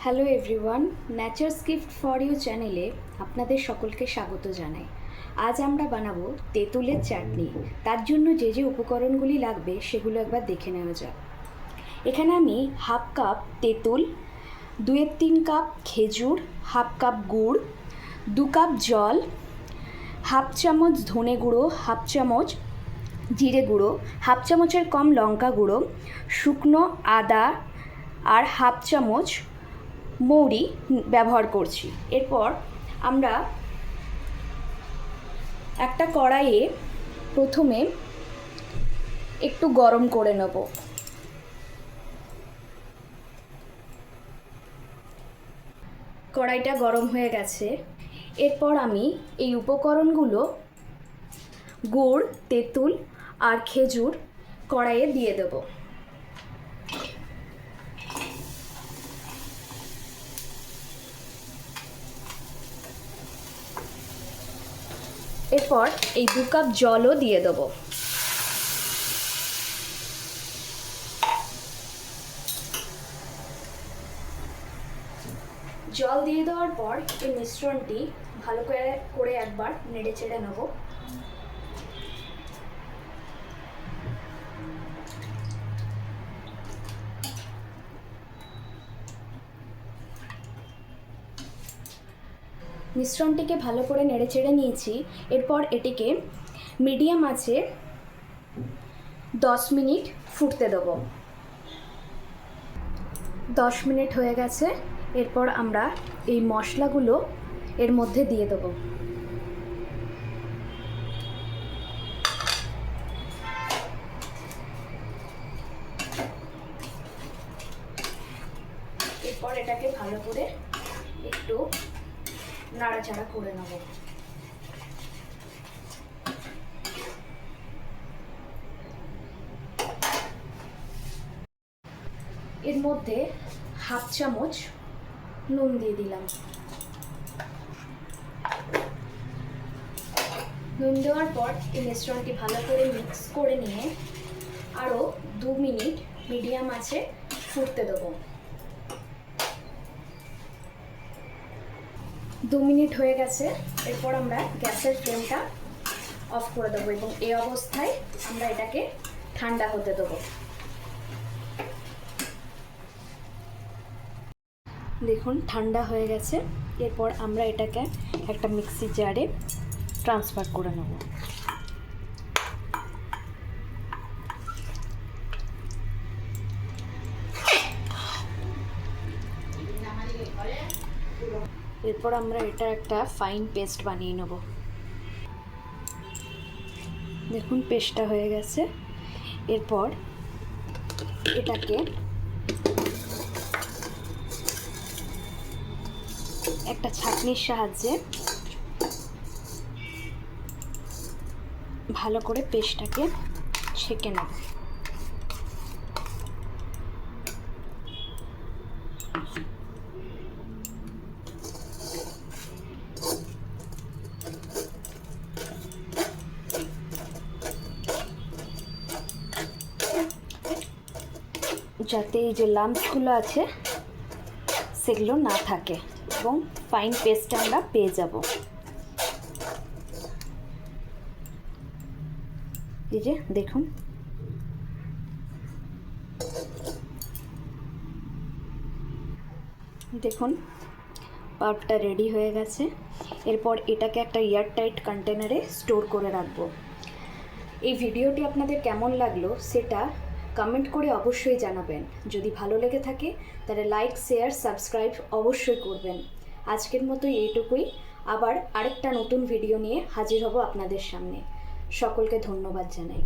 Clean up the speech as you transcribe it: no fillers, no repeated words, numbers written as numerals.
Hello everyone, nature's gift for you চ্যানেলে আপনাদের সকলকে স্বাগত জানাই। আজ আমরা বানাবো তেঁতুলের চাটনি। তার জন্য যে যে উপকরণগুলি লাগবে সেগুলো একবার দেখে নেওয়া যাক। এখানে আমি হাফ কাপ তেঁতুল, 2-3 কাপ খেজুর, হাফ কাপ গুড়, 2 কাপ জল, হাফ চামচ ধনে গুঁড়ো, হাফ চামচ জিরে গুঁড়ো, হাফ চামচের কম লঙ্কা গুঁড়ো, শুকনো আদা আর হাফ চামচ মৌরি ব্যবহার করছি। এরপর আমরা একটা কড়াইয়ে প্রথমে একটু গরম করে নেব। কড়াইটা গরম হয়ে গেছে। এরপর আমি এই উপকরণগুলো গুড়, তেঁতুল আর খেজুর কড়াইয়ে দিয়ে দেব। এরপর এই 2 কাপ জলও দিয়ে দেব। জল দিয়ে দেওয়ার পর এই মিশ্রণটি ভালো করে একবার নেড়ে চেড়ে নেব। মিশ্রণটিকে ভালো করে নেড়ে চেড়ে নিয়েছি। এরপর এটিকে মিডিয়াম আঁচে 10 মিনিট ফুটতে দেব। 10 মিনিট হয়ে গেছে। এরপর আমরা এই মশলাগুলো এর মধ্যে দিয়ে দেব। এরপর এটাকে ভালো করে একটু নাড়াচাড়া করে নেব। এর মধ্যে হাফ চামচ নুন দিয়ে দিলাম। নুন দেওয়ার পর এই মিশ্রণটি ভালো করে মিক্স করে নিয়ে আরও 2 মিনিট মিডিয়াম আঁচে ফুটতে দেবো। 2 মিনিট হয়ে গেছে। এরপর আমরা গ্যাসের ফ্লেমটা অফ করে দেবো এবং এই অবস্থায় আমরা এটাকে ঠান্ডা হতে দেবো। দেখুন ঠান্ডা হয়ে গেছে। এরপর আমরা এটাকে একটা মিক্সি জারে ট্রান্সফার করে নেব। এরপর আমরা এটা একটা ফাইন পেস্ট বানিয়ে নেব। দেখুন পেস্টটা হয়ে গেছে। এরপর এটাকে একটা ছাঁকনির সাহায্যে ভালো করে পেস্টটাকে ছেঁকে নেব। যাতে এই যে লাম্পসগুলো আছে সেগুলো না থাকে এবং ফাইন পেস্টটা আমরা পেয়ে যাব। এই যে দেখুন পাউডারটা রেডি হয়ে গেছে। এরপর এটাকে একটা এয়ারটাইট কন্টেনারে স্টোর করে রাখবো। এই ভিডিওটি আপনাদের কেমন লাগলো সেটা কমেন্ট করে অবশ্যই জানাবেন। যদি ভালো লেগে থাকে তাহলে লাইক, শেয়ার, সাবস্ক্রাইব অবশ্যই করবেন। আজকের মতো এইটুকুই। আবার আরেকটা নতুন ভিডিও নিয়ে হাজির হব আপনাদের সামনে। সকলকে ধন্যবাদ জানাই।